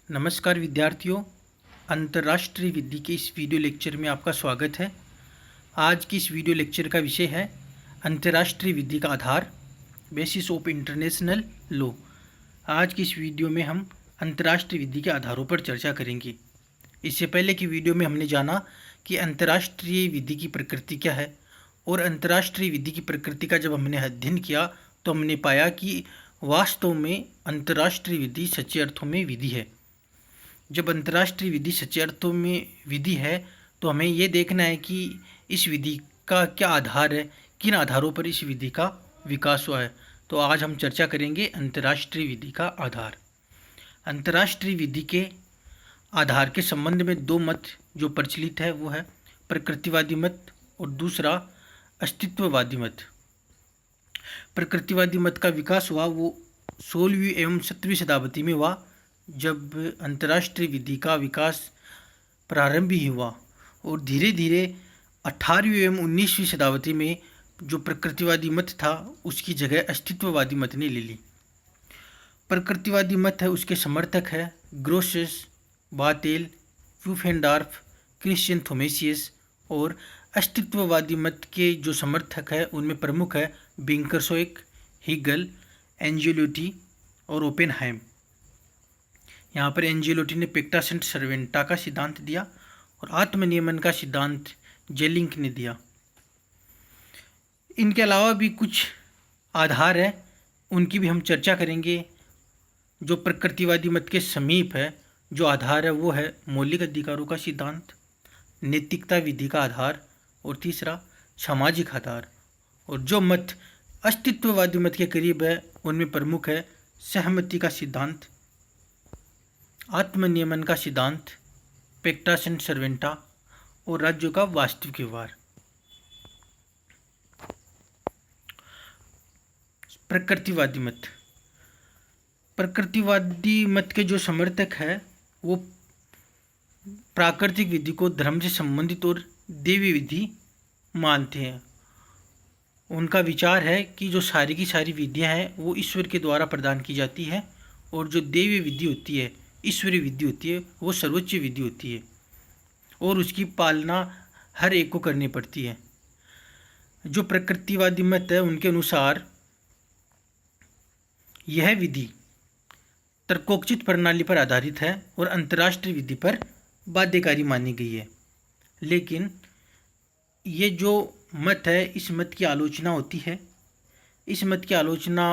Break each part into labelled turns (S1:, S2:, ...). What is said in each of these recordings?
S1: नमस्कार विद्यार्थियों, अंतर्राष्ट्रीय विधि के इस वीडियो लेक्चर में आपका स्वागत है। आज की इस वीडियो लेक्चर का विषय है अंतर्राष्ट्रीय विधि का आधार, बेसिस ऑफ इंटरनेशनल लॉ। आज की इस वीडियो में हम अंतर्राष्ट्रीय विधि के आधारों पर चर्चा करेंगे। इससे पहले की वीडियो में हमने जाना कि अंतर्राष्ट्रीय विधि की प्रकृति क्या है, और अंतर्राष्ट्रीय विधि की प्रकृति का जब हमने अध्ययन किया तो हमने पाया कि वास्तव में अंतर्राष्ट्रीय विधि सच्चे अर्थों में विधि है। जब अंतर्राष्ट्रीय विधि सच्चे अर्थों में विधि है तो हमें ये देखना है कि इस विधि का क्या आधार है, किन आधारों पर इस विधि का विकास हुआ है। तो आज हम चर्चा करेंगे अंतर्राष्ट्रीय विधि का आधार। अंतर्राष्ट्रीय विधि के आधार के संबंध में दो मत जो प्रचलित है वो है प्रकृतिवादी मत और दूसरा अस्तित्ववादी मत। प्रकृतिवादी मत का विकास हुआ वो 16वीं एवं 17वीं शताब्दी में हुआ, जब अंतर्राष्ट्रीय विधि का विकास प्रारंभ ही हुआ, और धीरे धीरे 18वीं एवं 19वीं शताब्दी में जो प्रकृतिवादी मत था उसकी जगह अस्तित्ववादी मत ने ले ली। प्रकृतिवादी मत है उसके समर्थक है ग्रोसियस, बातेल, यूफेंडार्फ, क्रिश्चियन थोमेसियस, और अस्तित्ववादी मत के जो समर्थक है उनमें प्रमुख है बिंकरसोइक, हीगल, एंजेलोटी और ओपेनहाइम। यहाँ पर एंजेलोटी ने पेक्टा सेंट सर्वेंटा का सिद्धांत दिया और आत्मनियमन का सिद्धांत जेलिंक ने दिया। इनके अलावा भी कुछ आधार है, उनकी भी हम चर्चा करेंगे। जो प्रकृतिवादी मत के समीप है जो आधार है वो है मौलिक अधिकारों का सिद्धांत, नैतिकता विधि का आधार और तीसरा सामाजिक आधार। और जो मत अस्तित्ववादी मत के करीब है उनमें प्रमुख है सहमति का सिद्धांत, आत्मनियमन का सिद्धांत, पेक्टा सेंट सर्वेंटा और राज्यों का वास्तविक व्यवहार। प्रकृतिवादी मत। प्रकृतिवादी मत के जो समर्थक है वो प्राकृतिक विधि को धर्म से संबंधित और देवी विधि मानते हैं। उनका विचार है कि जो सारी की सारी विधियां हैं वो ईश्वर के द्वारा प्रदान की जाती है, और जो देवी विधि होती है, ईश्वरीय विधि होती है, वो सर्वोच्च विधि होती है और उसकी पालना हर एक को करनी पड़ती है। जो प्रकृतिवादी मत है उनके अनुसार यह विधि तर्कोचित प्रणाली पर आधारित है और अंतर्राष्ट्रीय विधि पर बाध्यकारी मानी गई है। लेकिन ये जो मत है इस मत की आलोचना होती है। इस मत की आलोचना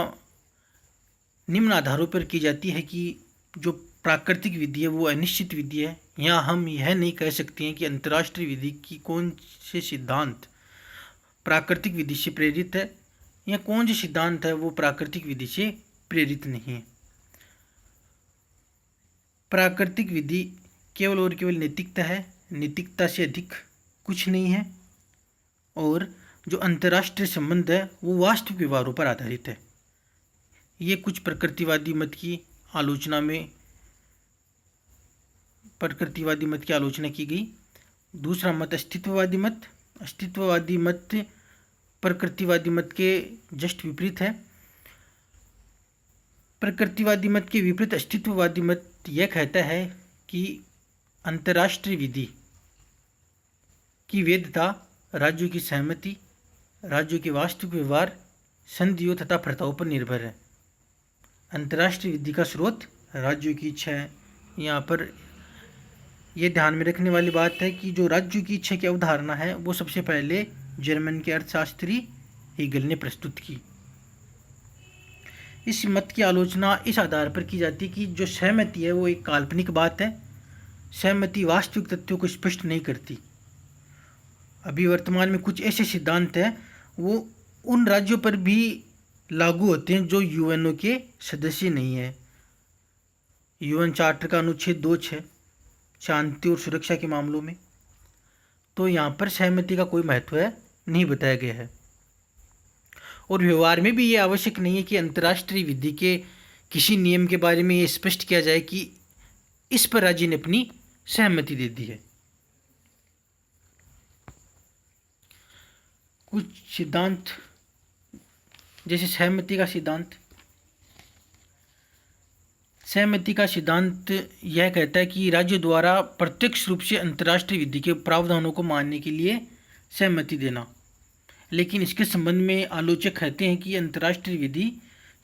S1: निम्न आधारों पर की जाती है कि जो प्राकृतिक विधि है वो अनिश्चित विधि है। यहाँ हम यह नहीं कह सकते हैं कि अंतर्राष्ट्रीय विधि की कौन से सिद्धांत प्राकृतिक विधि से प्रेरित है या कौन से सिद्धांत है वो प्राकृतिक विधि से प्रेरित नहीं है। प्राकृतिक विधि केवल और केवल नैतिकता है, नैतिकता से अधिक कुछ नहीं है। और जो अंतर्राष्ट्रीय संबंध है वो वास्तविक व्यवहारों पर आधारित है। ये कुछ प्रकृतिवादी मत की आलोचना की गई। दूसरा मत अस्तित्ववादी मत। अस्तित्ववादी मत प्रकृतिवादी मत के जस्ट विपरीत है। प्रकृतिवादी मत के विपरीत अस्तित्ववादी मत यह कहता है कि अंतर्राष्ट्रीय विधि की वैधता राज्यों की सहमति, राज्यों के वास्तविक व्यवहार, संधियों तथा प्रथाओं पर निर्भर है। अंतर्राष्ट्रीय विधि का स्रोत राज्यों की इच्छा है। यहाँ पर यह ध्यान में रखने वाली बात है कि जो राज्यों की इच्छा की अवधारणा है वो सबसे पहले जर्मन के अर्थशास्त्री हीगल ने प्रस्तुत की। इस मत की आलोचना इस आधार पर की जाती है कि जो सहमति है वो एक काल्पनिक बात है। सहमति वास्तविक तथ्यों को स्पष्ट नहीं करती। अभी वर्तमान में कुछ ऐसे सिद्धांत हैं वो उन राज्यों पर भी लागू होते हैं जो यूएनओ के सदस्य नहीं है। यूएन चार्टर का अनुच्छेद 2(6) शांति और सुरक्षा के मामलों में, तो यहाँ पर सहमति का कोई महत्व है नहीं बताया गया है। और व्यवहार में भी ये आवश्यक नहीं है कि अंतर्राष्ट्रीय विधि के किसी नियम के बारे में ये स्पष्ट किया जाए कि इस पर राज्य ने अपनी सहमति दे दी है। कुछ सिद्धांत जैसे सहमति का सिद्धांत। सहमति का सिद्धांत यह कहता है कि राज्य द्वारा प्रत्यक्ष रूप से अंतर्राष्ट्रीय विधि के प्रावधानों को मानने के लिए सहमति देना। लेकिन इसके संबंध में आलोचक कहते हैं कि अंतर्राष्ट्रीय विधि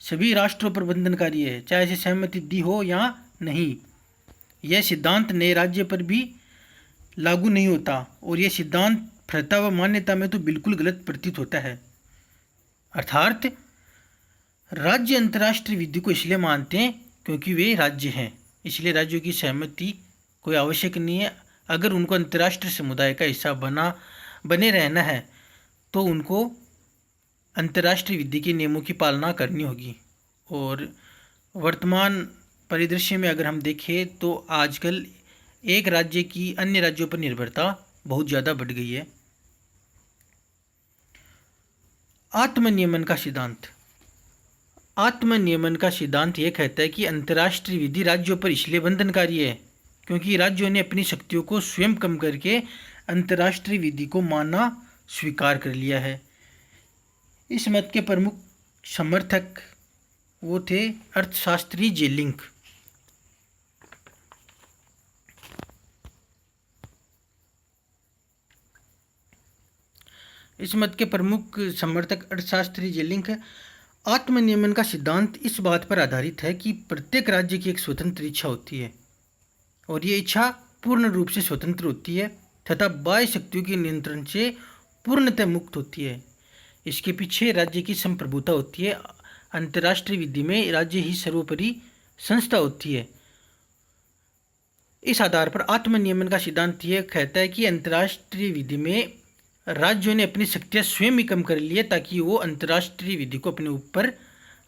S1: सभी राष्ट्रों पर बंधनकारी है, चाहे इसे सहमति दी हो या नहीं। यह सिद्धांत नए राज्य पर भी लागू नहीं होता और यह सिद्धांत प्रथा व मान्यता में तो बिल्कुल गलत प्रतीत होता है। अर्थात राज्य अंतर्राष्ट्रीय विधि को इसलिए मानते हैं क्योंकि वे राज्य हैं, इसलिए राज्यों की सहमति कोई आवश्यक नहीं है। अगर उनको अंतर्राष्ट्रीय समुदाय का हिस्सा बने रहना है तो उनको अंतर्राष्ट्रीय विधि के नियमों की पालना करनी होगी। और वर्तमान परिदृश्य में अगर हम देखें तो आजकल एक राज्य की अन्य राज्यों पर निर्भरता बहुत ज़्यादा बढ़ गई है। आत्मनियमन का सिद्धांत। आत्मनियमन का सिद्धांत यह कहता है कि अंतर्राष्ट्रीय विधि राज्यों पर इसलिए बंधनकारी है क्योंकि राज्यों ने अपनी शक्तियों को स्वयं कम करके अंतर्राष्ट्रीय विधि को मानना स्वीकार कर लिया है। इस मत के प्रमुख समर्थक वो थे अर्थशास्त्री जेलिंक। इस मत के प्रमुख समर्थक अर्थशास्त्री जेलिंक है। आत्मनियमन का सिद्धांत इस बात पर आधारित है कि प्रत्येक राज्य की एक स्वतंत्र इच्छा होती है और ये इच्छा पूर्ण रूप से स्वतंत्र होती है तथा बाह्य शक्तियों के नियंत्रण से पूर्णतः मुक्त होती है। इसके पीछे राज्य की संप्रभुता होती है। अंतर्राष्ट्रीय विधि में राज्य ही सर्वोपरि संस्था होती है। इस आधार पर आत्मनियमन का सिद्धांत यह कहता है कि अंतर्राष्ट्रीय विधि में राज्यों ने अपनी शक्तियाँ स्वयं ही कम कर ली है ताकि वो अंतर्राष्ट्रीय विधि को अपने ऊपर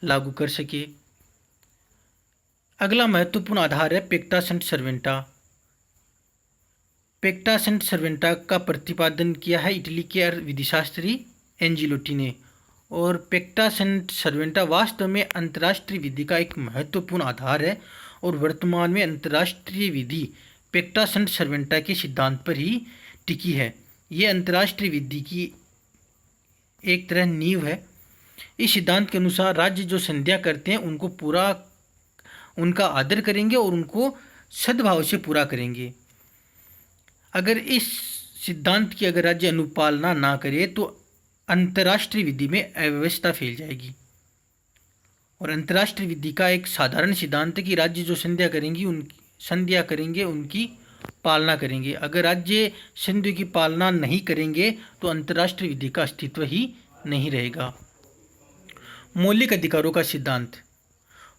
S1: लागू कर सके। अगला महत्वपूर्ण आधार है पेक्टा सेंट सर्वेंटा। पेक्टा सेंट सर्वेंटा का प्रतिपादन किया है इटली के विधिशास्त्री एंजिलोटी ने और पेक्टा सेंट सर्वेंटा वास्तव में अंतर्राष्ट्रीय विधि का एक महत्वपूर्ण आधार है और वर्तमान में अंतर्राष्ट्रीय विधि पेक्टा सेंट सर्वेंटा के सिद्धांत पर ही टिकी है। ये अंतर्राष्ट्रीय विधि की एक तरह नींव है। इस सिद्धांत के अनुसार राज्य जो संध्या करते हैं उनका आदर करेंगे और उनको सद्भाव से पूरा करेंगे। अगर इस सिद्धांत की अगर राज्य अनुपालना ना करे तो अंतर्राष्ट्रीय विधि में अव्यवस्था फैल जाएगी। और अंतर्राष्ट्रीय विधि का एक साधारण सिद्धांत है कि राज्य जो संध्या करेंगे उनकी पालना करेंगे। अगर राज्य संधि की पालना नहीं करेंगे तो अंतर्राष्ट्रीय विधि का अस्तित्व ही नहीं रहेगा। मौलिक अधिकारों का सिद्धांत।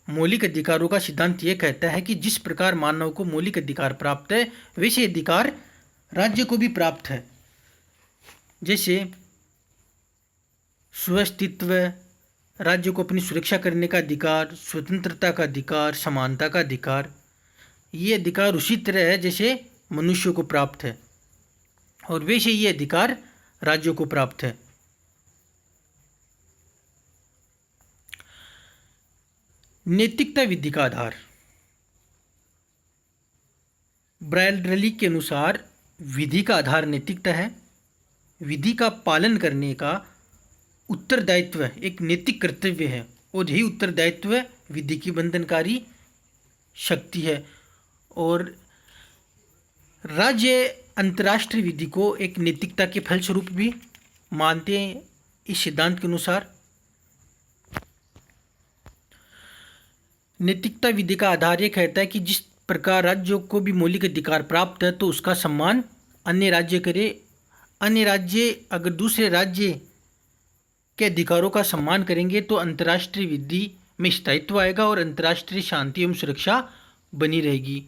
S1: मौलिक अधिकारों का सिद्धांत ये कहता है कि जिस प्रकार मानव को मौलिक अधिकार प्राप्त है वैसे अधिकार राज्य को भी प्राप्त है। जैसे स्वास्तित्व, राज्य को अपनी सुरक्षा करने का अधिकार, स्वतंत्रता का अधिकार, समानता का अधिकार। ये अधिकार उसी तरह है जैसे मनुष्य को प्राप्त है और वैसे ये अधिकार राज्यों को प्राप्त है। नैतिकता विधि का आधार। ब्रायडली के अनुसार विधि का आधार नैतिकता है। विधि का पालन करने का उत्तरदायित्व एक नैतिक कर्तव्य है और यही उत्तरदायित्व विधि की बंधनकारी शक्ति है। और राज्य अंतर्राष्ट्रीय विधि को एक नैतिकता के फलस्वरूप भी मानते हैं। इस सिद्धांत के अनुसार नैतिकता विधि का आधार ये कहता है कि जिस प्रकार राज्यों को भी मौलिक अधिकार प्राप्त है तो उसका सम्मान अन्य राज्य करे। अन्य राज्य अगर दूसरे राज्य के अधिकारों का सम्मान करेंगे तो अंतर्राष्ट्रीय विधि में स्थायित्व आएगा और अंतर्राष्ट्रीय शांति एवं सुरक्षा बनी रहेगी।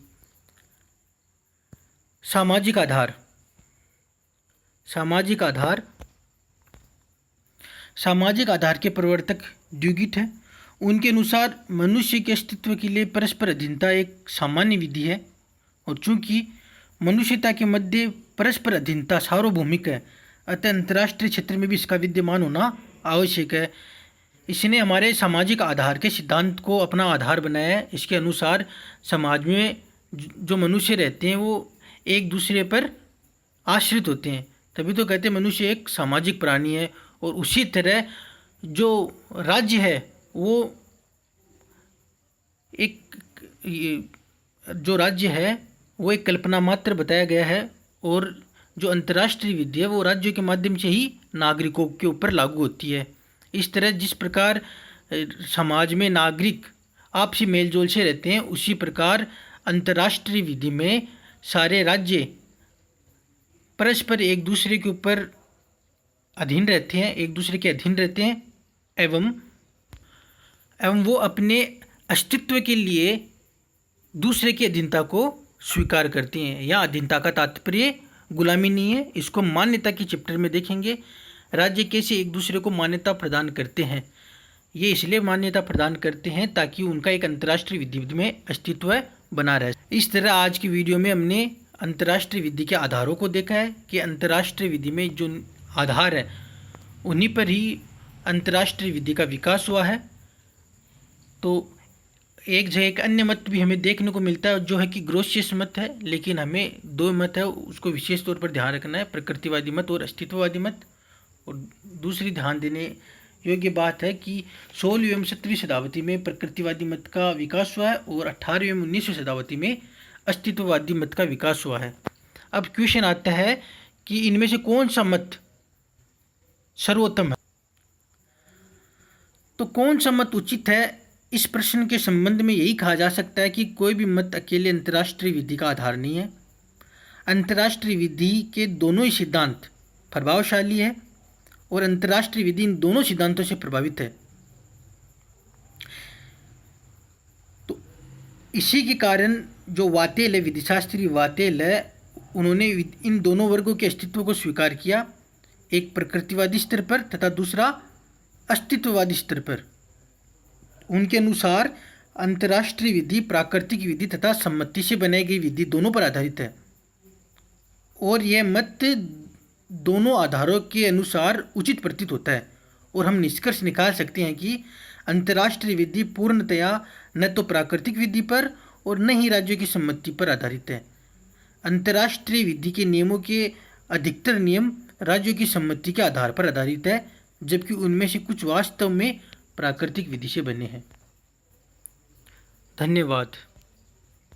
S1: सामाजिक आधार। सामाजिक आधार के प्रवर्तक ड्यूगिट है। उनके अनुसार मनुष्य के अस्तित्व के लिए परस्पर अधीनता एक सामान्य विधि है और चूंकि मनुष्यता के मध्य परस्पर अधीनता सार्वभौमिक है अतः अंतर्राष्ट्रीय क्षेत्र में भी इसका विद्यमान होना आवश्यक है। इसने हमारे सामाजिक आधार के सिद्धांत को अपना आधार बनाया है। इसके अनुसार समाज में जो मनुष्य रहते हैं वो एक दूसरे पर आश्रित होते हैं, तभी तो कहते हैं मनुष्य एक सामाजिक प्राणी है। और उसी तरह जो राज्य है वो एक ये जो राज्य है वो एक कल्पना मात्र बताया गया है, और जो अंतर्राष्ट्रीय विधि है वो राज्यों के माध्यम से ही नागरिकों के ऊपर लागू होती है। इस तरह जिस प्रकार समाज में नागरिक आपसी मेलजोल से रहते हैं, उसी प्रकार अंतर्राष्ट्रीय विधि में सारे राज्य परस्पर एक दूसरे के ऊपर अधीन रहते हैं, एक दूसरे के अधीन रहते हैं, एवं वो अपने अस्तित्व के लिए दूसरे की अधीनता को स्वीकार करते हैं। यहाँ अधीनता का तात्पर्य गुलामी नहीं है, इसको मान्यता के चैप्टर में देखेंगे। राज्य कैसे एक दूसरे को मान्यता प्रदान करते हैं, ये इसलिए मान्यता प्रदान करते हैं ताकि उनका एक अंतर्राष्ट्रीय विधि में अस्तित्व बना रहे। इस तरह आज की वीडियो में हमने अंतर्राष्ट्रीय विधि के आधारों को देखा है कि अंतर्राष्ट्रीय विधि में जो आधार है उन्हीं पर ही अंतर्राष्ट्रीय विधि का विकास हुआ है। तो एक जगह एक अन्य मत भी हमें देखने को मिलता है जो है कि ग्रोशियस मत है, लेकिन हमें दो मत है उसको विशेष तौर पर ध्यान रखना है, प्रकृतिवादी मत और अस्तित्ववादी मत। और दूसरी ध्यान देने योग्य बात है कि 16वीं एवं 17वीं शताब्दी में प्रकृतिवादी मत का विकास हुआ है और 18वीं एवं 19वीं शताब्दी में अस्तित्ववादी मत का विकास हुआ है। अब क्वेश्चन आता है कि इनमें से कौन सा मत सर्वोत्तम है, तो कौन सा मत उचित है। इस प्रश्न के संबंध में यही कहा जा सकता है कि कोई भी मत अकेले अंतर्राष्ट्रीय विधि का आधार नहीं है। अंतर्राष्ट्रीय विधि के दोनों ही सिद्धांत प्रभावशाली है और अंतर्राष्ट्रीय विधि इन दोनों सिद्धांतों से प्रभावित है। तो इसी के कारण जो वातेल है, विधिशास्त्री वातेल है, उन्होंने इन दोनों वर्गों के अस्तित्व को स्वीकार किया, एक प्रकृतिवादी स्तर पर तथा दूसरा अस्तित्ववादी स्तर पर। उनके अनुसार अंतर्राष्ट्रीय विधि प्राकृतिक विधि तथा सम्मति से बनाई गई विधि दोनों पर आधारित है, और यह मत दोनों आधारों के अनुसार उचित प्रतीत होता है। और हम निष्कर्ष निकाल सकते हैं कि अंतर्राष्ट्रीय विधि पूर्णतया न तो प्राकृतिक विधि पर और न ही राज्यों की सम्मति पर आधारित है। अंतर्राष्ट्रीय विधि के नियमों के अधिकतर नियम राज्यों की सम्मति के आधार पर आधारित है, जबकि उनमें से कुछ वास्तव में प्राकृतिक विधि से बने हैं। धन्यवाद।